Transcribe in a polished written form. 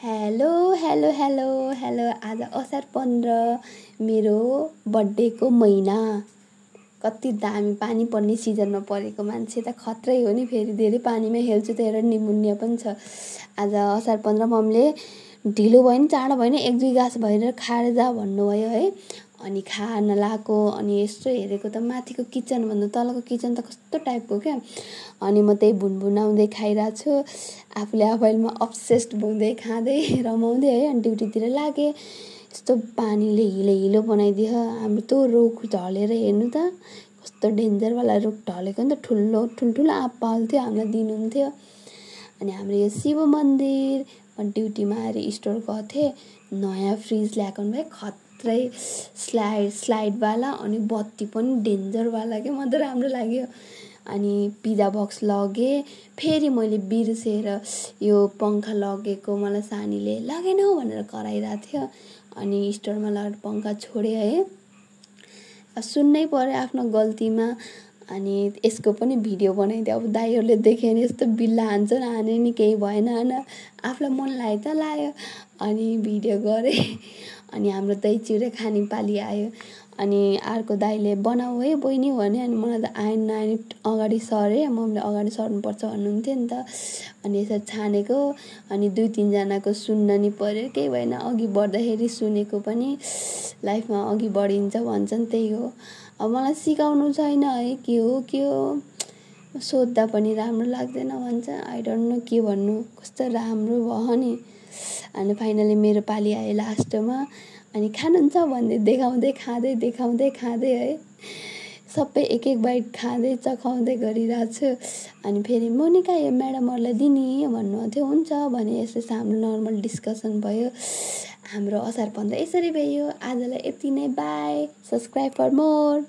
Hello hello hello hello आज असार 15 मेरो बर्थडेको महिना। कति दामी पानी पर्ने सिजनमा परेको मान्छे त खत्रै हो नि। फेरि धेरै पानीमा खेल्छु त हेर निमुन्या पनि छ। आज असार 15 मम्मीले ढिलो भयो नि चाँडो भयो नि 1-2 गाँस भएर खाएर जा भन्नुभयो है। अनि खान लाएको अनि यस्तो हेरेको त माथिको किचन भन्दा तलको किचन त कस्तो टाइपको क्या। अनि म त्यही भुनभुनाउँदै खाइरहेको छु। आफूले आफैमा अब्सेस्ड भउँदै खाँदै रमाउँदै है। अनि ड्युटीतिर लागेँ। यस्तो पानीले हिलो बनाइदियो। हाम्रो त्यो रुख ढलेर हेर्नु त कस्तो डेन्जरवाला रुख ढलेको नि त। ठुल्ठुलो आँप पाल्थ्यो हामीलाई दिनुहुन्थ्यो। अनि हाम्रो यो शिव मन्दिर ड्युटीमा आएर स्टोर गएको थिएँ। नयाँ फ्रिज ल्याएको भए खत्रै स्लाइडवाला अनि बत्ती पनि डेन्जरवाला के म त राम्रो लाग्यो। अनि पिज्जा बक्स लगेँ। फेरि मैले बिर्सेर यो पङ्खा लगेको मलाई सानीले लगेनौ भनेर कराइरहेको थियो। अनि स्टोरमा लगेर पङ्खा छोडेँ है। सुन्नै पर्यो आफ्नो गल्तीमा। अनि यसको पनि भिडियो बनाइदियो। अब दाइहरूले देख्यो भने यस्तो बिल्ला हान्छन् हाने नि केही भएन होइन। आफूलाई मन लाग्यो त लाग्यो। अनि भिडियो गरेँ। अनि हाम्रो दही चिउरा खाने पाली आयो। अनि अर्को दाइले बनाऊ है बहिनी भन्यो। अनि मलाई त आएन अगाडि सरेँ। मम्मीले अगाडि सर्नुपर्छ भन्नुहुन्थ्यो नि त। अनि यसरी छानेको। अनि 2-3 जनाको सुन्न नि पर्यो। केही भएन अघि बढ्दाखेरि सुनेको पनि लाइफमा अघि बढिन्छ भन्छन् त्यही हो। अब मलाई सिकाउनु छैन है के हो सोद्धा पनि राम्रो लाग्दैन भन्छ। आई डोन्ट नो के भन्नु। कस्तो राम्रो भयो नि। अनि फाइनली मेरो पाली आयो लास्टमा। अनि खानुहुन्छ भन्दै देखाउँदै खाँदै है। सबै एक बाइट खाँदै चखाउँदै गरिरहेको छु। अनि फेरि मोनिका यो म्याडमहरूलाई दिने भन्नुभएको थियो। हुन्छ भने यसो हाम्रो नर्मल डिस्कसन भयो। हाम्रो असार 15 यसरी भयो। आजलाई यति नै बाई। Subscribe for more.